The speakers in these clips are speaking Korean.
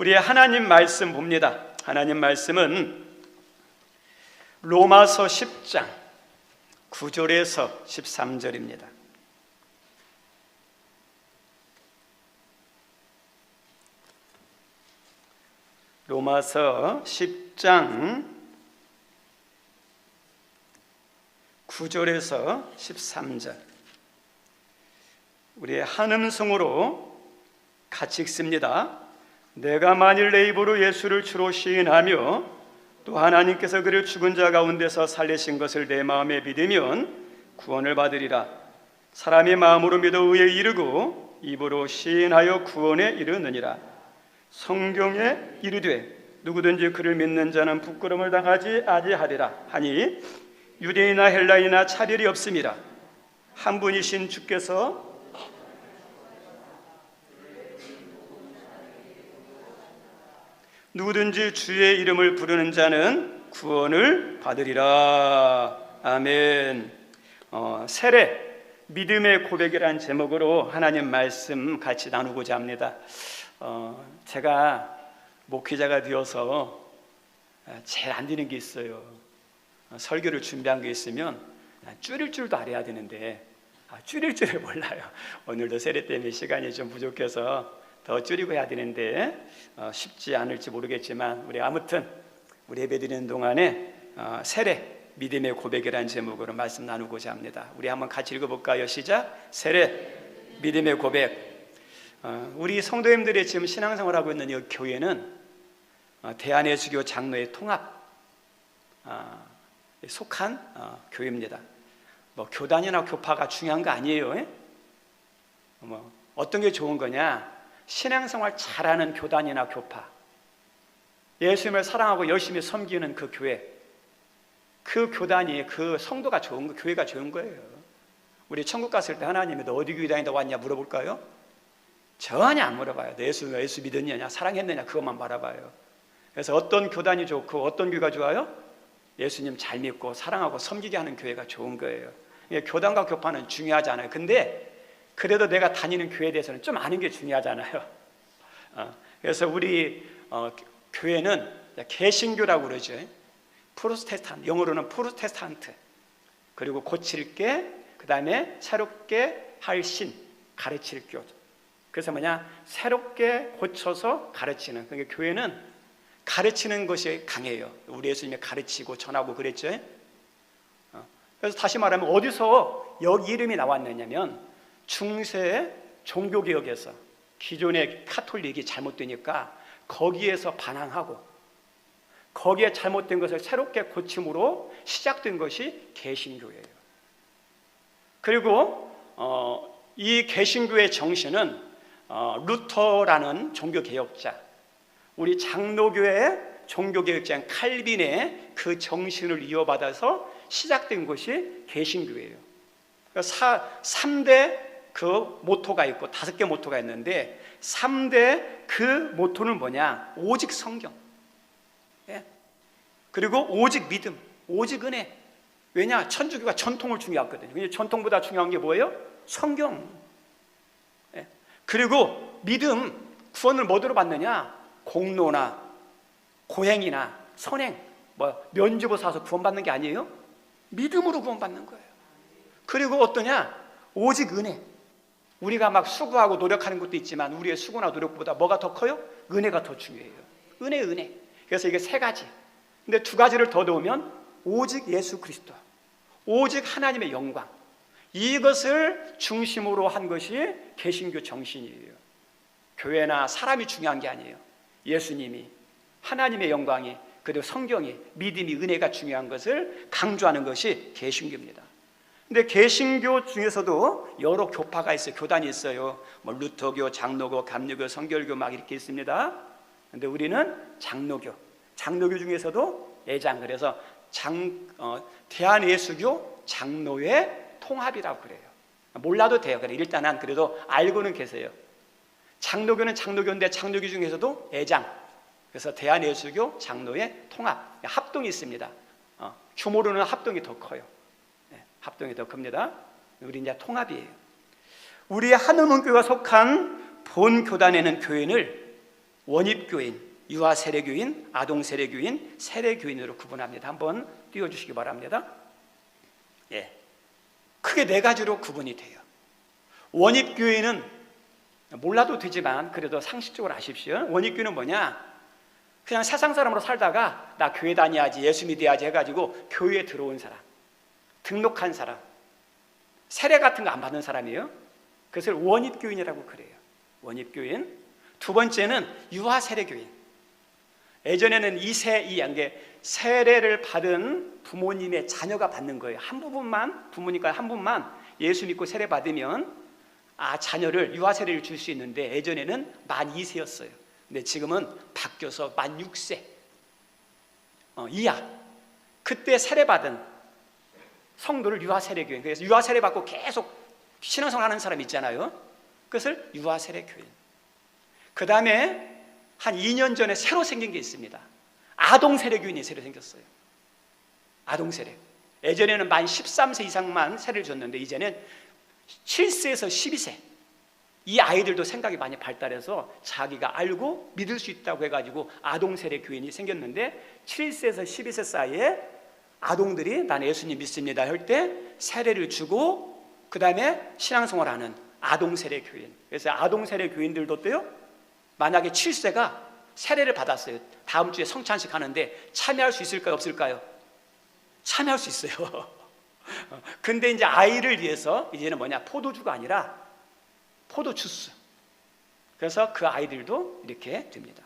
우리의 하나님 말씀 봅니다. 하나님 말씀은 로마서 10장 9절에서 13절입니다. 로마서 10장 9절에서 13절, 우리의 한음성으로 같이 읽습니다. 내가 만일 내 입으로 예수를 주로 시인하며 또 하나님께서 그를 죽은 자 가운데서 살리신 것을 내 마음에 믿으면 구원을 받으리라. 사람이 마음으로 믿어 의에 이르고 입으로 시인하여 구원에 이르느니라. 성경에 이르되 누구든지 그를 믿는 자는 부끄러움을 당하지 아니하리라 하니 유대인이나 헬라인이나 차별이 없음이라. 한 분이신 주께서 누구든지 주의 이름을 부르는 자는 구원을 받으리라. 아멘. 세례 믿음의 고백이라는 제목으로 하나님 말씀 같이 나누고자 합니다. 제가 목회자가 되어서 제일 안 되는 게 있어요. 설교를 준비한 게 있으면 줄일 줄도 알아야 되는데 줄일 줄을 몰라요. 오늘도 세례 때문에 시간이 좀 부족해서 더 줄이고 해야 되는데 쉽지 않을지 모르겠지만 우리 아무튼 우리 예배드리는 동안에 세례 믿음의 고백이라는 제목으로 말씀 나누고자 합니다. 우리 한번 같이 읽어볼까요? 시작. 세례 믿음의 고백. 우리 성도님들이 지금 신앙생활하고 있는 이 교회는 대한예수교 장로의 통합 속한 교회입니다. 뭐 교단이나 교파가 중요한 거 아니에요. 뭐 어떤 게 좋은 거냐? 신앙생활 잘하는 교단이나 교파, 예수님을 사랑하고 열심히 섬기는 그 교회, 그 교단이, 그 성도가 좋은 거, 교회가 좋은 거예요. 우리 천국 갔을 때 하나님이 너 어디 교회 다니다 왔냐 물어볼까요? 전혀 안 물어봐요. 너 예수 믿었느냐, 사랑했느냐, 그것만 바라봐요. 그래서 어떤 교단이 좋고 어떤 교회가 좋아요? 예수님 잘 믿고 사랑하고 섬기게 하는 교회가 좋은 거예요. 교단과 교파는 중요하지 않아요. 근데 그래도 내가 다니는 교회에 대해서는 좀 아는 게 중요하잖아요. 그래서 우리 교회는 개신교라고 그러죠. 프로테스탄트, 영어로는 프로테스탄트. 그리고 고칠 게, 그 다음에 새롭게 할신, 가르칠 교. 그래서 뭐냐? 새롭게 고쳐서 가르치는. 그러니까 교회는 가르치는 것이 강해요. 우리 예수님이 가르치고 전하고 그랬죠. 그래서 다시 말하면 어디서 여기 이름이 나왔느냐면 중세 종교개혁에서 기존의 카톨릭이 잘못되니까 거기에서 반항하고 거기에 잘못된 것을 새롭게 고침으로 시작된 것이 개신교예요. 그리고 이 개신교의 정신은 루터라는 종교개혁자, 우리 장로교의 종교개혁자인 칼빈의 그 정신을 이어받아서 시작된 것이 개신교예요. 3대 그 모토가 있고 5개 모토가 있는데 3대 그 모토는 뭐냐? 오직 성경, 그리고 오직 믿음, 오직 은혜. 왜냐? 천주교가 전통을 중요하거든요. 근데 전통보다 중요한 게 뭐예요? 성경. 그리고 믿음, 구원을 뭐로 받느냐? 공로나 고행이나 선행, 뭐 면죄부 사서 구원받는 게 아니에요. 믿음으로 구원받는 거예요. 그리고 어떠냐? 오직 은혜. 우리가 막 수고하고 노력하는 것도 있지만 우리의 수고나 노력보다 뭐가 더 커요? 은혜가 더 중요해요. 은혜. 그래서 이게 3가지. 근데 2가지를 더 넣으면 오직 예수 그리스도, 오직 하나님의 영광, 이것을 중심으로 한 것이 개신교 정신이에요. 교회나 사람이 중요한 게 아니에요. 예수님이, 하나님의 영광이, 그리고 성경이, 믿음이, 은혜가 중요한 것을 강조하는 것이 개신교입니다. 근데 개신교 중에서도 여러 교파가 있어요. 교단이 있어요. 뭐 루터교, 장로교, 감리교, 성결교 막 이렇게 있습니다. 근데 우리는 장로교 중에서도 예장, 그래서 대한예수교 장로회 통합이라고 그래요. 몰라도 돼요. 일단은 그래도 알고는 계세요. 장로교는 장로교인데 장로교 중에서도 예장, 그래서 대한예수교 장로회 통합, 합동이 있습니다. 규모로는 합동이 더 커요. 합동이 더 큽니다. 우리 이제 통합이에요. 우리 한음원교가 속한 본 교단에는 교인을 원입교인, 유아 세례교인, 아동 세례교인, 세례교인으로 구분합니다. 한번 띄워주시기 바랍니다. 예, 크게 네 가지로 구분이 돼요. 원입교인은 몰라도 되지만 그래도 상식적으로 아십시오. 원입교인은 뭐냐? 그냥 세상 사람으로 살다가 나 교회 다녀야지, 예수 믿어야지 해가지고 교회에 들어온 사람, 등록한 사람, 세례 같은 거 안 받는 사람이에요. 그것을 원입교인이라고 그래요. 원입교인. 두 번째는 유아 세례교인. 예전에는 이게 세례를 받은 부모님의 자녀가 받는 거예요. 한 부분만, 부모님과 한 분만 예수 믿고 세례 받으면 자녀를 유아 세례를 줄 수 있는데, 예전에는 만 2세였어요. 근데 지금은 바뀌어서 만 6세 이하, 그때 세례받은 성도를 유아 세례교인. 그래서 유아 세례 받고 계속 신앙생활 하는 사람 있잖아요. 그것을 유아 세례교인. 그 다음에 한 2년 전에 새로 생긴 게 있습니다. 아동 세례교인이 새로 생겼어요. 아동 세례. 예전에는 만 13세 이상만 세례를 줬는데 이제는 7세에서 12세 이 아이들도 생각이 많이 발달해서 자기가 알고 믿을 수 있다고 해가지고 아동 세례 교인이 생겼는데, 7세에서 12세 사이에 아동들이 난 예수님 믿습니다 할 때 세례를 주고 그 다음에 신앙생활하는 아동 세례 교인. 그래서 아동 세례 교인들도 또요, 만약에 7세가 세례를 받았어요. 다음 주에 성찬식 하는데 참여할 수 있을까요, 없을까요? 참여할 수 있어요. 근데 이제 아이를 위해서 이제는 뭐냐, 포도주가 아니라 포도 주스. 그래서 그 아이들도 이렇게 됩니다.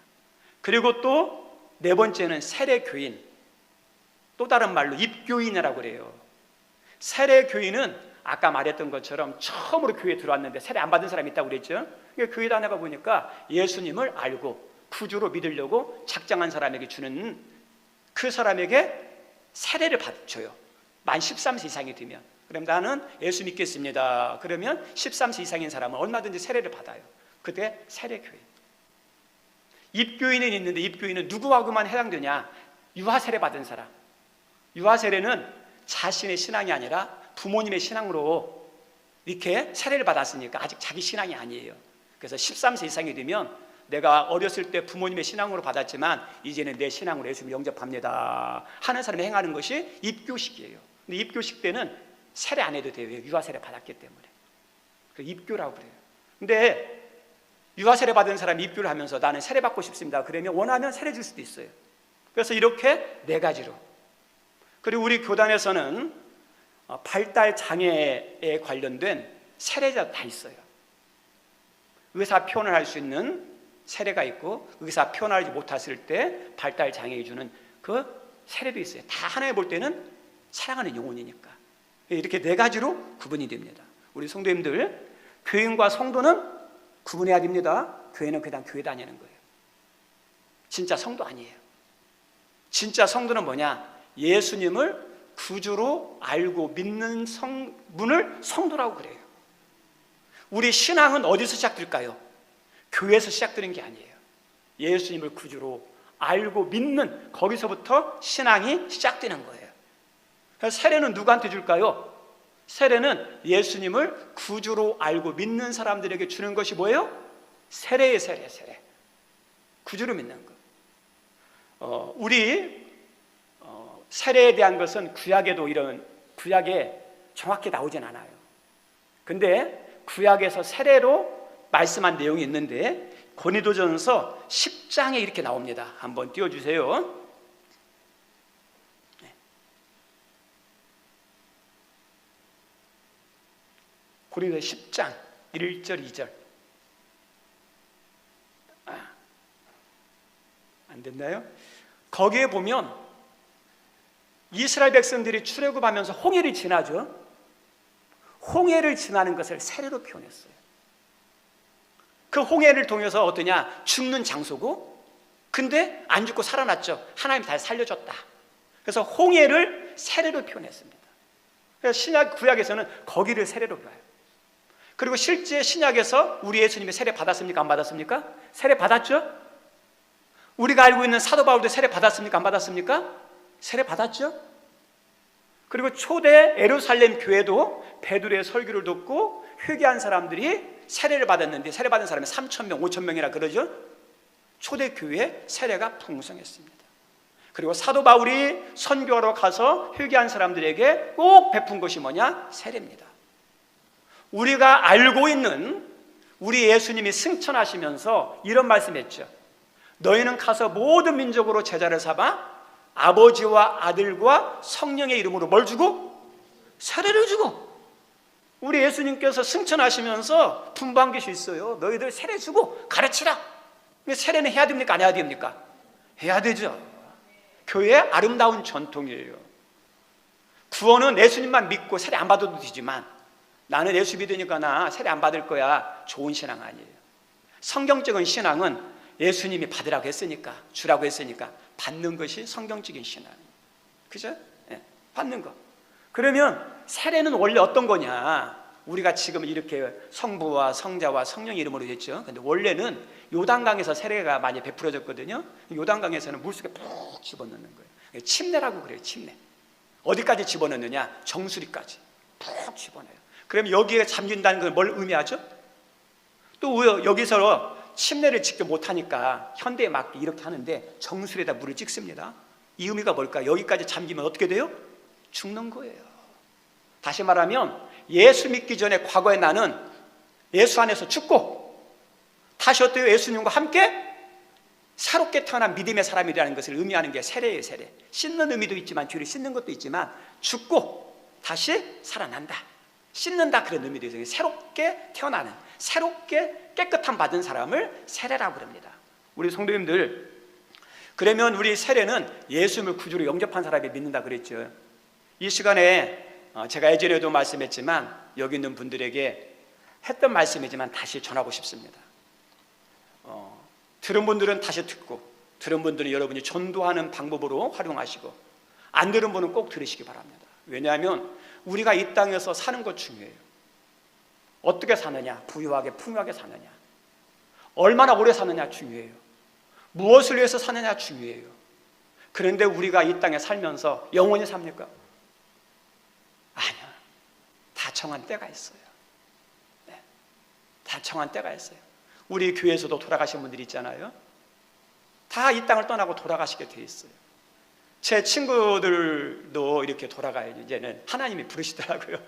그리고 또 네 번째는 세례교인, 또 다른 말로 입교인이라고 그래요. 세례교인은 아까 말했던 것처럼 처음으로 교회에 들어왔는데 세례 안 받은 사람이 있다고 그랬죠. 교회 다녀가 보니까 예수님을 알고 구주로 믿으려고 작정한 사람에게 주는, 그 사람에게 세례를 받쳐요. 만 13세 이상이 되면. 그럼 나는 예수 믿겠습니다. 그러면 13세 이상인 사람은 얼마든지 세례를 받아요. 그때 세례교인. 입교인은 있는데, 입교인은 누구하고만 해당되냐? 유아 세례 받은 사람. 유아 세례는 자신의 신앙이 아니라 부모님의 신앙으로 이렇게 세례를 받았으니까 아직 자기 신앙이 아니에요. 그래서 13세 이상이 되면 내가 어렸을 때 부모님의 신앙으로 받았지만 이제는 내 신앙으로 예수님을 영접합니다 하는 사람이 행하는 것이 입교식이에요. 근데 입교식 때는 세례 안 해도 돼요. 유아 세례 받았기 때문에. 그래서 입교라고 그래요. 근데 유아 세례 받은 사람이 입교를 하면서 나는 세례 받고 싶습니다. 그러면 원하면 세례 줄 수도 있어요. 그래서 이렇게 네 가지로. 그리고 우리 교단에서는 발달 장애에 관련된 세례자 다 있어요. 의사 표현을 할 수 있는 세례가 있고, 의사 표현하지 못했을 때 발달 장애에 주는 그 세례도 있어요. 다 하나에 볼 때는 사랑하는 영혼이니까. 이렇게 네 가지로 구분이 됩니다. 우리 성도님들, 교인과 성도는 구분해야 됩니다. 교회는 그냥 교회 다니는 거예요. 진짜 성도 아니에요. 진짜 성도는 뭐냐? 예수님을 구주로 알고 믿는 분을 성도라고 그래요. 우리 신앙은 어디서 시작될까요? 교회에서 시작되는 게 아니에요. 예수님을 구주로 알고 믿는, 거기서부터 신앙이 시작되는 거예요. 그래서 세례는 누구한테 줄까요? 세례는 예수님을 구주로 알고 믿는 사람들에게 주는 것이 뭐예요? 세례의 세례. 구주로 믿는 거. 우리 세례에 대한 것은 구약에도 구약에 정확히 나오진 않아요. 근데 구약에서 세례로 말씀한 내용이 있는데, 고린도전서 10장에 이렇게 나옵니다. 한번 띄워주세요. 고린도 10장 1절 2절. 안 됐나요? 거기에 보면 이스라엘 백성들이 출애굽하면서 홍해를 지나죠. 홍해를 지나는 것을 세례로 표현했어요. 그 홍해를 통해서 어떠냐? 죽는 장소고, 근데 안 죽고 살아났죠. 하나님이 다시 살려줬다. 그래서 홍해를 세례로 표현했습니다. 그래서 신약 구약에서는 거기를 세례로 봐요. 그리고 실제 신약에서 우리 예수님이 세례 받았습니까? 안 받았습니까? 세례 받았죠? 우리가 알고 있는 사도 바울도 세례 받았습니까? 안 받았습니까? 세례 받았죠? 그리고 초대 예루살렘 교회도 베드로의 설교를 듣고 회개한 사람들이 세례를 받았는데, 세례 받은 사람이 3,000명, 5,000명이라 그러죠? 초대교회의 세례가 풍성했습니다. 그리고 사도 바울이 선교하러 가서 회개한 사람들에게 꼭 베푼 것이 뭐냐? 세례입니다. 우리가 알고 있는 우리 예수님이 승천하시면서 이런 말씀했죠. 너희는 가서 모든 민족으로 제자를 삼아 아버지와 아들과 성령의 이름으로 뭘 주고? 세례를 주고. 우리 예수님께서 승천하시면서 분부한 것이 있어요. 너희들 세례 주고 가르치라. 세례는 해야 됩니까? 안 해야 됩니까? 해야 되죠. 교회의 아름다운 전통이에요. 구원은 예수님만 믿고 세례 안 받아도 되지만 나는 예수 믿으니까 나 세례 안 받을 거야. 좋은 신앙 아니에요. 성경적인 신앙은 예수님이 받으라고 했으니까, 주라고 했으니까 받는 것이 성경적인 신앙이에요. 그죠? 네, 받는 거. 그러면 세례는 원래 어떤 거냐? 우리가 지금 이렇게 성부와 성자와 성령 이름으로 했죠. 근데 원래는 요단강에서 세례가 많이 베풀어졌거든요. 요단강에서는 물속에 푹 집어넣는 거예요. 침례라고 그래요. 침례. 어디까지 집어넣느냐? 정수리까지 푹 집어넣어요. 그럼 여기에 잠긴다는 건 뭘 의미하죠? 또 여기서 침례를 직접 못하니까 현대에 맞게 이렇게 하는데 정수리에다 물을 찍습니다. 이 의미가 뭘까? 여기까지 잠기면 어떻게 돼요? 죽는 거예요. 다시 말하면 예수 믿기 전에 과거에 나는 예수 안에서 죽고 다시 어때요? 예수님과 함께 새롭게 태어난 믿음의 사람이라는 것을 의미하는 게 세례예요. 세례. 씻는 의미도 있지만 뒤를 씻는 것도 있지만 죽고 다시 살아난다, 씻는다, 그런 의미도 있어요. 새롭게 태어나는, 새롭게 깨끗함 받은 사람을 세례라고 합니다. 우리 성도님들, 그러면 우리 세례는 예수님을 구주로 영접한 사람이 믿는다 그랬죠. 이 시간에 제가 예전에도 말씀했지만 여기 있는 분들에게 했던 말씀이지만 다시 전하고 싶습니다. 들은 분들은 다시 듣고, 들은 분들은 여러분이 전도하는 방법으로 활용하시고, 안 들은 분은 꼭 들으시기 바랍니다. 왜냐하면 우리가 이 땅에서 사는 것 중요해요. 어떻게 사느냐, 부유하게 풍요하게 사느냐, 얼마나 오래 사느냐 중요해요. 무엇을 위해서 사느냐 중요해요. 그런데 우리가 이 땅에 살면서 영원히 삽니까? 아니요. 다 정한 때가 있어요. 네. 다 정한 때가 있어요. 우리 교회에서도 돌아가신 분들이 있잖아요. 다 이 땅을 떠나고 돌아가시게 돼 있어요. 제 친구들도 이렇게 돌아가요. 이제는 하나님이 부르시더라고요.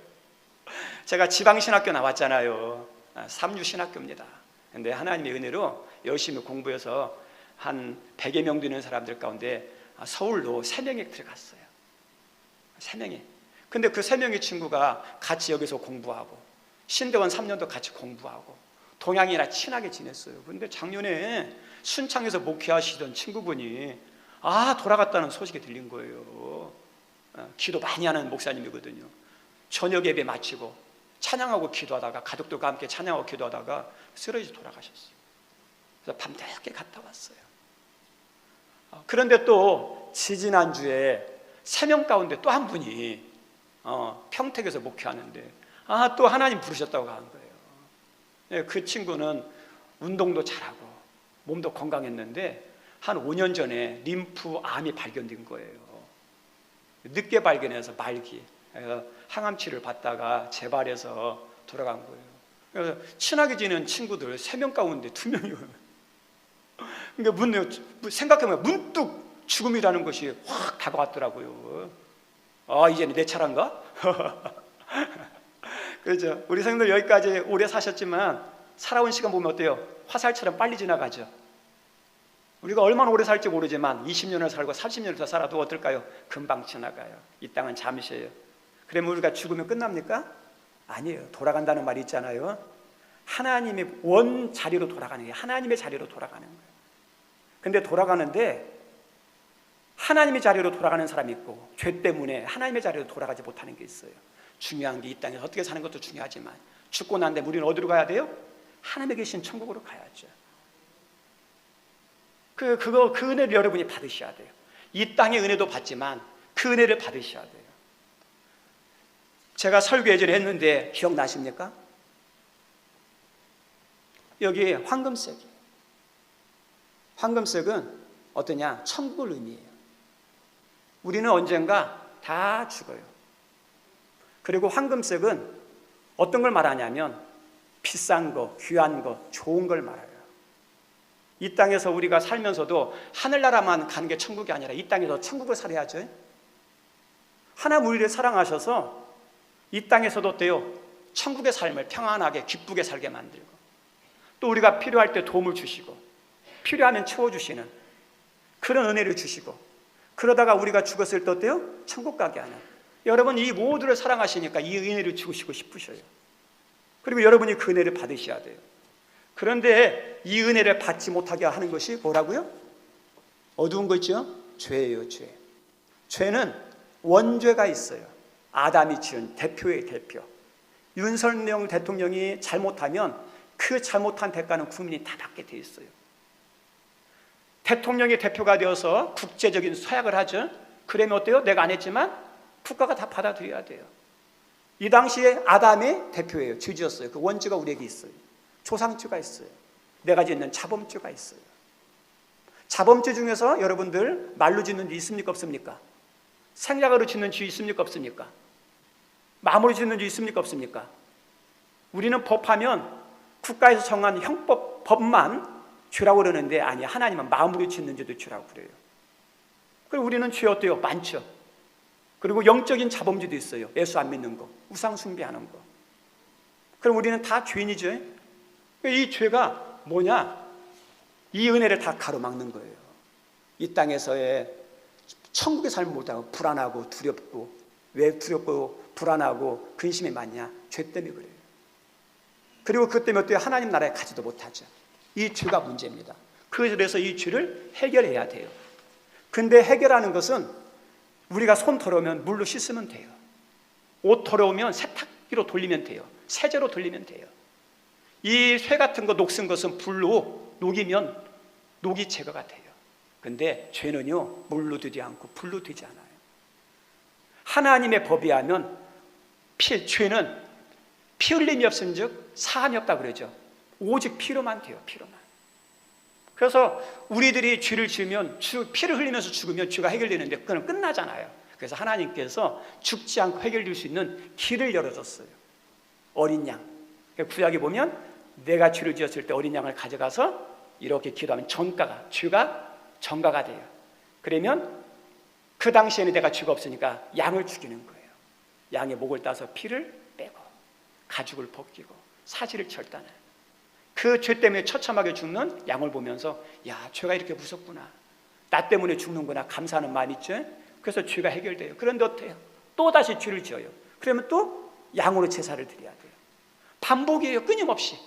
제가 지방신학교 나왔잖아요. 삼류신학교입니다. 근데 하나님의 은혜로 열심히 공부해서 한 100여 명 되는 사람들 가운데 서울로 3명이 들어갔어요. 3명이. 근데 그 3명의 친구가 같이 여기서 공부하고 신대원 3년도 같이 공부하고 동양이나 친하게 지냈어요. 근데 작년에 순창에서 목회하시던 친구분이 돌아갔다는 소식이 들린 거예요. 기도 많이 하는 목사님이거든요. 저녁 예배 마치고 찬양하고 기도하다가, 가족들과 함께 찬양하고 기도하다가 쓰러져 돌아가셨어요. 그래서 밤늦게 갔다 왔어요. 그런데 또 지지난주에 3명 가운데 또 한 분이 평택에서 목회하는데 또 하나님 부르셨다고 하는 거예요. 그 친구는 운동도 잘하고 몸도 건강했는데 한 5년 전에 림프암이 발견된 거예요. 늦게 발견해서 말기, 항암치료를 받다가 재발해서 돌아간 거예요. 그래서 친하게 지낸 친구들 3명 가운데 2명이요. 그러니까 생각해보면 문득 죽음이라는 것이 확 다가왔더라고요. 이제는 내 차례인가? 그렇죠. 우리 성도들 여기까지 오래 사셨지만 살아온 시간 보면 어때요? 화살처럼 빨리 지나가죠. 우리가 얼마나 오래 살지 모르지만 20년을 살고 30년을 더 살아도 어떨까요? 금방 지나가요. 이 땅은 잠시예요. 그러면 우리가 죽으면 끝납니까? 아니에요. 돌아간다는 말이 있잖아요. 하나님의 원 자리로 돌아가는 거예요. 하나님의 자리로 돌아가는 거예요. 근데 돌아가는데 하나님의 자리로 돌아가는 사람이 있고 죄 때문에 하나님의 자리로 돌아가지 못하는 게 있어요. 중요한 게 이 땅에서 어떻게 사는 것도 중요하지만 죽고 난 다음에 우리는 어디로 가야 돼요? 하나님에 계신 천국으로 가야죠. 그 은혜를 여러분이 받으셔야 돼요. 이 땅의 은혜도 받지만 그 은혜를 받으셔야 돼요. 제가 설교 예전에 했는데 기억나십니까? 여기 황금색이에요. 황금색은 어떠냐? 천국을 의미해요. 우리는 언젠가 다 죽어요. 그리고 황금색은 어떤 걸 말하냐면 비싼 거, 귀한 거, 좋은 걸 말해요. 이 땅에서 우리가 살면서도 하늘나라만 가는 게 천국이 아니라 이 땅에서 천국을 살아야죠. 하나님 우리를 사랑하셔서 이 땅에서도 어때요? 천국의 삶을 평안하게 기쁘게 살게 만들고, 또 우리가 필요할 때 도움을 주시고 필요하면 채워주시는 그런 은혜를 주시고, 그러다가 우리가 죽었을 때 어때요? 천국 가게 하는, 여러분 이 모두를 사랑하시니까 이 은혜를 주시고 싶으셔요. 그리고 여러분이 그 은혜를 받으셔야 돼요. 그런데 이 은혜를 받지 못하게 하는 것이 뭐라고요? 어두운 거 있죠? 죄예요. 죄. 죄는 원죄가 있어요. 아담이 지은 대표의 대표. 윤석열 대통령이 잘못하면 그 잘못한 대가는 국민이 다 받게 돼 있어요. 대통령이 대표가 되어서 국제적인 서약을 하죠. 그러면 어때요? 내가 안 했지만 국가가 다 받아들여야 돼요. 이 당시에 아담의 대표예요. 죄지었어요. 그 원죄가 우리에게 있어요. 조상죄가 있어요. 내가 짓는 자범죄가 있어요. 자범죄 중에서 여러분들 말로 짓는 죄 있습니까? 없습니까? 생각으로 짓는 죄 있습니까? 없습니까? 마음으로 짓는 죄 있습니까? 없습니까? 우리는 법하면 국가에서 정한 형법, 법만 죄라고 그러는데, 아니, 하나님은 마음으로 짓는 죄도 죄라고 그래요. 그리고 우리는 죄 어때요? 많죠. 그리고 영적인 자범죄도 있어요. 예수 안 믿는 거, 우상 숭배하는 거. 그럼 우리는 다 죄인이죠. 이 죄가 뭐냐? 이 은혜를 다 가로막는 거예요. 이 땅에서의 천국의 삶을 못하고 불안하고 두렵고, 왜 두렵고 불안하고 근심이 많냐? 죄 때문에 그래요. 그리고 그것 때문에 어때요? 하나님 나라에 가지도 못하죠. 이 죄가 문제입니다. 그래서 이 죄를 해결해야 돼요. 근데 해결하는 것은 우리가 손 더러우면 물로 씻으면 돼요. 옷 더러우면 세탁기로 돌리면 돼요. 세제로 돌리면 돼요. 이 쇠 같은 거 녹슨 것은 불로 녹이면 녹이 제거가 돼요. 근데 죄는요, 물로 되지 않고 불로 되지 않아요. 하나님의 법에 하면 죄는 피 흘림이 없은 즉 사함이 없다 그러죠. 오직 피로만 돼요. 피로만. 그래서 우리들이 죄를 지으면 피를 흘리면서 죽으면 죄가 해결되는데 그건 끝나잖아요. 그래서 하나님께서 죽지 않고 해결될 수 있는 길을 열어줬어요. 어린 양. 구약에 보면 내가 죄를 지었을 때 어린 양을 가져가서 이렇게 기도하면 죄가 전가가 돼요. 그러면 그 당시에는 내가 죄가 없으니까 양을 죽이는 거예요. 양의 목을 따서 피를 빼고 가죽을 벗기고 사지를 절단해. 그 죄 때문에 처참하게 죽는 양을 보면서, 야, 죄가 이렇게 무섭구나, 나 때문에 죽는구나, 감사하는 마음이 있죠. 그래서 죄가 해결돼요. 그런데 어때요? 또 다시 죄를 지어요. 그러면 또 양으로 제사를 드려야 돼요. 반복이에요. 끊임없이.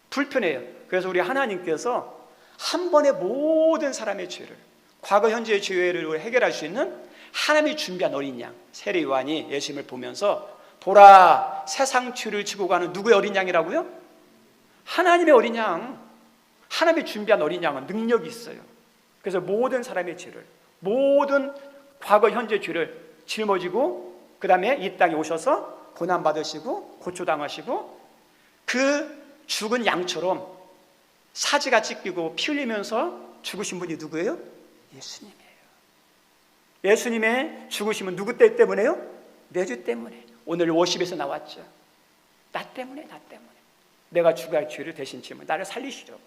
불편해요. 그래서 우리 하나님께서 한 번에 모든 사람의 죄를, 과거 현재의 죄를 해결할 수 있는 하나님이 준비한 어린 양, 세례 요한이 예수님을 보면서 보라, 세상 죄를 지고 가는 누구의 어린 양이라고요? 하나님의 어린 양. 하나님이 준비한 어린 양은 능력이 있어요. 그래서 모든 사람의 죄를, 모든 과거 현재 죄를 짊어지고 그 다음에 이 땅에 오셔서 고난받으시고 고초당하시고, 그 죽은 양처럼 사지가 찢기고 피 흘리면서 죽으신 분이 누구예요? 예수님이에요. 예수님의 죽으심은 누구 때문에요? 내 죄 때문에. 오늘 워십에서 나왔죠. 나 때문에. 내가 죽어야 할 죄를 대신 지면 나를 살리시려고.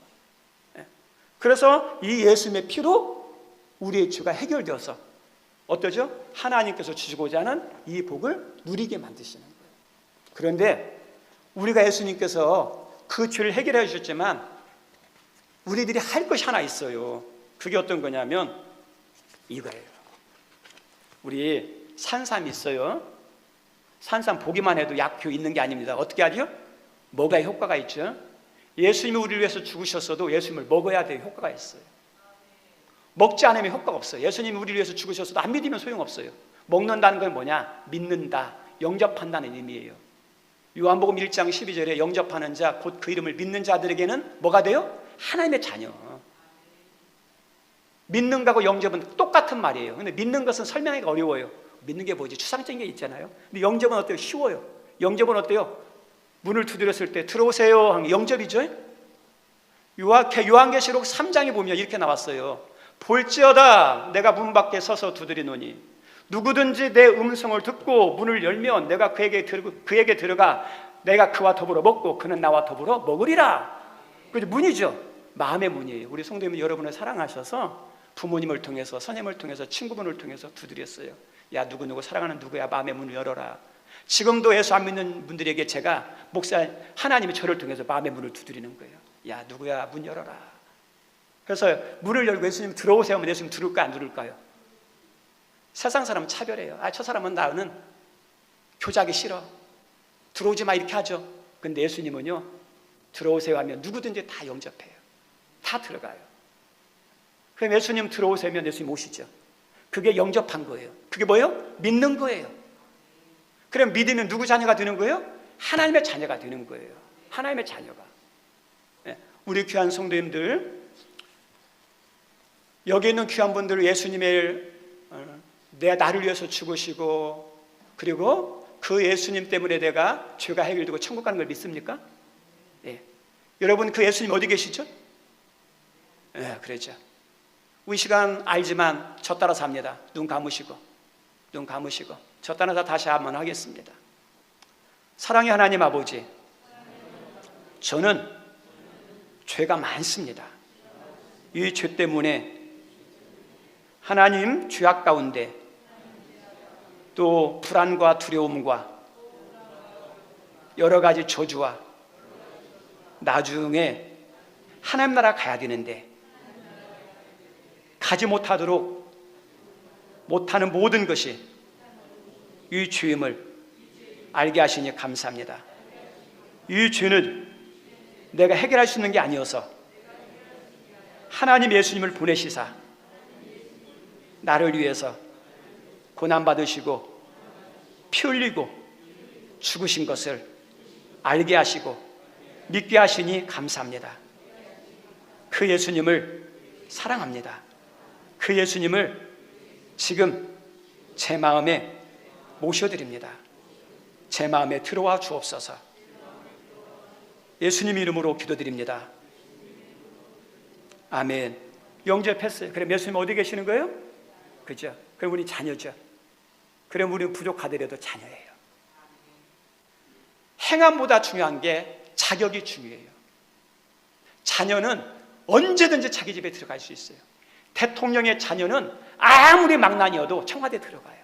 그래서 이 예수님의 피로 우리의 죄가 해결되어서 어떠죠? 하나님께서 주시고자 하는 이 복을 누리게 만드시는 거예요. 그런데 우리가 예수님께서 그 죄를 해결해 주셨지만 우리들이 할 것이 하나 있어요. 그게 어떤 거냐면 이거예요. 우리 산삼 있어요. 산삼 보기만 해도 약효 있는 게 아닙니다. 어떻게 하죠? 먹어야 효과가 있죠. 예수님이 우리를 위해서 죽으셨어도 예수님을 먹어야 돼요. 효과가 있어요. 먹지 않으면 효과가 없어요. 예수님이 우리를 위해서 죽으셨어도 안 믿으면 소용없어요. 먹는다는 건 뭐냐? 믿는다, 영접한다는 의미예요. 요한복음 1장 12절에 영접하는 자, 곧 그 이름을 믿는 자들에게는 뭐가 돼요? 하나님의 자녀. 믿는 거하고 영접은 똑같은 말이에요. 근데 믿는 것은 설명하기가 어려워요. 믿는 게 뭐지? 추상적인 게 있잖아요. 근데 영접은 어때요? 쉬워요. 영접은 어때요? 문을 두드렸을 때 들어오세요 하는 게 영접이죠. 요한계시록 3장에 보면 이렇게 나왔어요. 볼지어다 내가 문 밖에 서서 두드리노니 누구든지 내 음성을 듣고 문을 열면 내가 그에게 들어가 내가 그와 더불어 먹고 그는 나와 더불어 먹으리라. 그게 문이죠. 마음의 문이에요. 우리 성도님은 여러분을 사랑하셔서 부모님을 통해서, 선생님을 통해서, 친구분을 통해서 두드렸어요. 야, 누구누구 사랑하는 누구야, 마음의 문을 열어라. 지금도 예수 안 믿는 분들에게 제가 목사, 하나님이 저를 통해서 마음의 문을 두드리는 거예요. 야, 누구야, 문 열어라. 그래서 문을 열고 예수님 들어오세요 하면 예수님 들을까 안 들을까요? 세상 사람은 차별해요. 아, 저 사람은 나는 교제하기 싫어, 들어오지 마, 이렇게 하죠. 근데 예수님은요, 들어오세요 하면 누구든지 다 영접해요. 다 들어가요. 그럼 예수님 들어오세요 하면 예수님 오시죠. 그게 영접한 거예요. 그게 뭐예요? 믿는 거예요. 그럼 믿으면 누구 자녀가 되는 거예요? 하나님의 자녀가 되는 거예요. 하나님의 자녀가. 우리 귀한 성도님들, 여기 있는 귀한 분들, 예수님의 나를 위해서 죽으시고, 그리고 그 예수님 때문에 내가 죄가 해결되고 천국 가는 걸 믿습니까? 예. 여러분, 그 예수님 어디 계시죠? 예, 그러죠. 우리 시간 알지만 저 따라 삽니다. 눈 감으시고 저 따라 다시 한번 하겠습니다. 사랑의 하나님 아버지, 저는 죄가 많습니다. 이 죄 때문에 하나님 죄악 가운데 또 불안과 두려움과 여러 가지 저주와 나중에 하나님 나라 가야 되는데 가지 못하도록 못하는 모든 것이 이 죄임을 알게 하시니 감사합니다. 이 죄는 내가 해결할 수 있는 게 아니어서 하나님 예수님을 보내시사 나를 위해서 고난받으시고 피 흘리고 죽으신 것을 알게 하시고 믿게 하시니 감사합니다. 그 예수님을 사랑합니다. 그 예수님을 지금 제 마음에 모셔드립니다. 제 마음에 들어와 주옵소서. 예수님 이름으로 기도드립니다. 아멘. 영접했어요. 그럼 예수님 어디 계시는 거예요? 그죠? 그럼 우리 자녀죠. 그럼 우리는 부족하더라도 자녀예요. 행함보다 중요한 게 자격이 중요해요. 자녀는 언제든지 자기 집에 들어갈 수 있어요. 대통령의 자녀는 아무리 망나니여도 청와대에 들어가요.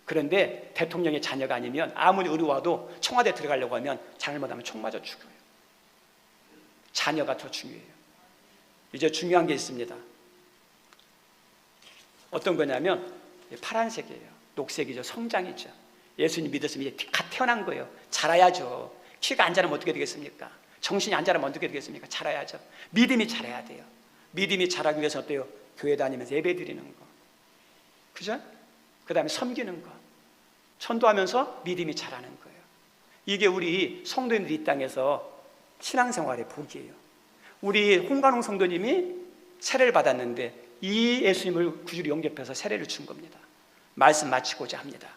그런데 대통령의 자녀가 아니면 아무리 어려워도 청와대에 들어가려고 하면 잘못하면 총 맞아 죽어요. 자녀가 더 중요해요. 이제 중요한 게 있습니다. 어떤 거냐면 파란색이에요. 녹색이죠. 성장이죠. 예수님 믿었으면 이제 갓 태어난 거예요. 자라야죠. 키가 안 자라면 어떻게 되겠습니까? 정신이 안 자라면 어떻게 되겠습니까? 자라야죠. 믿음이 자라야 돼요. 믿음이 자라기 위해서 어때요? 교회 다니면서 예배 드리는 거, 그죠? 그 다음에 섬기는 거, 전도하면서 믿음이 자라는 거예요. 이게 우리 성도님들이 이 땅에서 신앙생활의 복이에요. 우리 홍관홍 성도님이 세례를 받았는데 이 예수님을 구주로 영접해서 세례를 준 겁니다. 말씀 마치고자 합니다.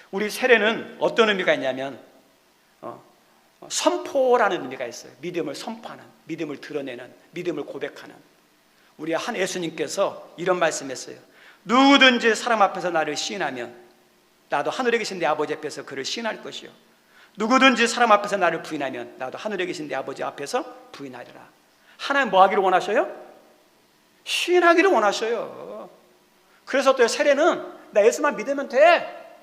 우리 세례는 어떤 의미가 있냐면 선포라는 의미가 있어요. 믿음을 선포하는, 믿음을 드러내는, 믿음을 고백하는. 우리 한 예수님께서 이런 말씀했어요. 누구든지 사람 앞에서 나를 시인하면 나도 하늘에 계신 내 아버지 앞에서 그를 시인할 것이요, 누구든지 사람 앞에서 나를 부인하면 나도 하늘에 계신 내 아버지 앞에서 부인하리라. 하나님 뭐 하기를 원하셔요? 시인하기를 원하셔요. 그래서 또 세례는 나 예수만 믿으면 돼,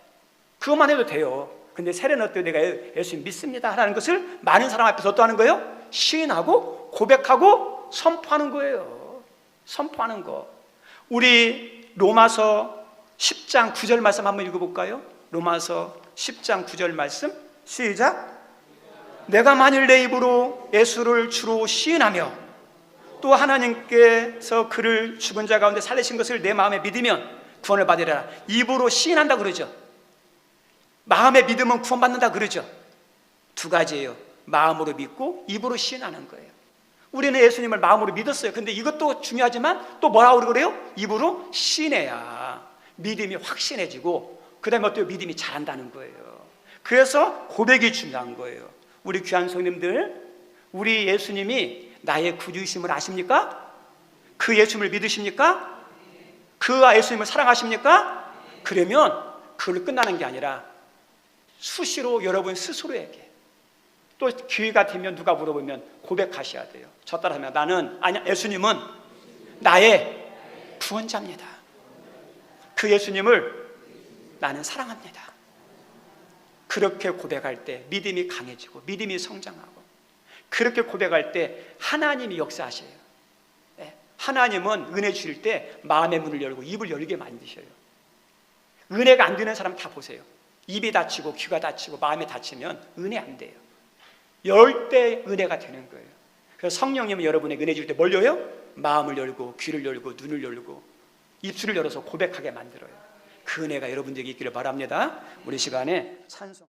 그것만 해도 돼요. 근데 세례는 어때요? 내가 예수님 믿습니다 하라는 것을 많은 사람 앞에서 어떠하는 거예요? 시인하고 고백하고 선포하는 거예요. 선포하는 거. 우리 로마서 10장 9절 말씀 한번 읽어볼까요? 로마서 10장 9절 말씀 시작. 내가 만일 내 입으로 예수를 주로 시인하며 또 하나님께서 그를 죽은 자 가운데 살리신 것을 내 마음에 믿으면 구원을 받으리라. 입으로 시인한다 그러죠. 마음의 믿음은 구원받는다 그러죠. 두 가지예요. 마음으로 믿고 입으로 시인하는 거예요. 우리는 예수님을 마음으로 믿었어요. 근데 이것도 중요하지만 또 뭐라고 그래요? 입으로 시인해야 믿음이 확신해지고 그 다음에 어때요? 믿음이 자란다는 거예요. 그래서 고백이 중요한 거예요. 우리 귀한 성님들, 우리 예수님이 나의 구주이심을 아십니까? 그 예수님을 믿으십니까? 그 예수님을 사랑하십니까? 그러면 그걸로 끝나는 게 아니라 수시로 여러분 스스로에게 또 기회가 되면 누가 물어보면 고백하셔야 돼요. 저 따라하면 나는, 아니, 예수님은 나의 구원자입니다. 그 예수님을 나는 사랑합니다. 그렇게 고백할 때 믿음이 강해지고 믿음이 성장하고, 그렇게 고백할 때 하나님이 역사하셔요. 하나님은 은혜 주실 때 마음의 문을 열고 입을 열게 만드셔요. 은혜가 안 되는 사람 다 보세요. 입이 닫히고 귀가 닫히고 마음이 닫히면 은혜 안 돼요. 열 때 은혜가 되는 거예요. 그래서 성령님은 여러분에게 은혜 줄 때 뭘 열어요? 마음을 열고 귀를 열고 눈을 열고 입술을 열어서 고백하게 만들어요. 그 은혜가 여러분들에게 있기를 바랍니다. 우리 시간에 찬송